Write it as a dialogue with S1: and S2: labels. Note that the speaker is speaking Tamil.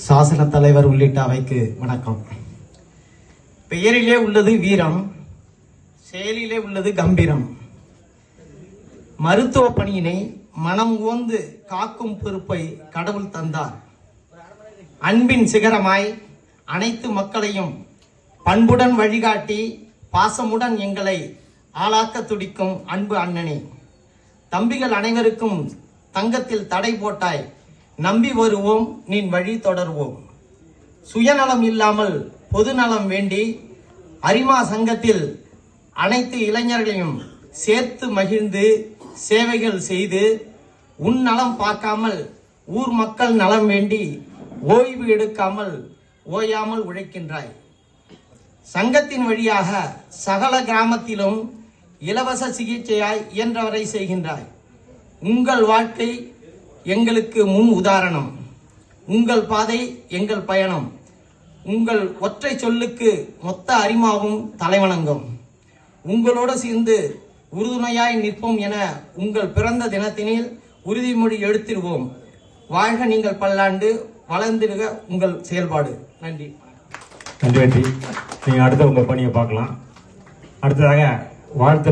S1: சாசன தலைவர் உள்ளிட்ட அவைக்கு வணக்கம். பெயரிலே உள்ளது வீரம், செயலிலே உள்ளது கம்பீரம். மருத்துவ பணியினை மனம் ஓந்து காக்கும் பொறுப்பை கடவுள் தந்தார். அன்பின் சிகரமாய் அனைத்து மக்களையும் பண்புடன் வழிகாட்டி பாசமுடன் எங்களை ஆளாக்க துடிக்கும் அன்பு அண்ணனே, தம்பிகள் அனைவருக்கும் தங்கத்தில் தடை போட்டாய், நம்பி வருவோம் நீ வழி தொடர்வோம். சுயநலம் இல்லாமல் பொதுநலம் வேண்டி அரிமா சங்கத்தில் அனைத்து இளைஞர்களையும் சேர்த்து மகிழ்ந்து சேவைகள் செய்து உன் நலம் பார்க்காமல் ஊர் மக்கள் நலம் வேண்டி ஓய்வு எடுக்காமல் ஓயாமல் உழைக்கின்றாய். சங்கத்தின் வழியாக சகல கிராமத்திலும் இலவச சிகிச்சையாய் இயன்றவரை செய்கின்றாய். உங்கள் வாழ்க்கை எங்களுக்கு முன் உதாரணம், உங்கள் பாதை எங்கள் பயணம். உங்கள் ஒற்றை சொல்லுக்கு மொத்த அரிமாவும் தலைவணங்கும். உங்களோடு சேர்ந்து உறுதுணையாய் நிற்போம் என உங்கள் பிறந்த தினத்தினில் உறுதிமொழி எடுத்திருவோம். வாழ்க நீங்கள் பல்லாண்டு, வளர்ந்திருக உங்கள் செயல்பாடு. நன்றி.
S2: நன்றி. நீங்க அடுத்த உங்க பணியை பார்க்கலாம். அடுத்ததாக வாழ்த்து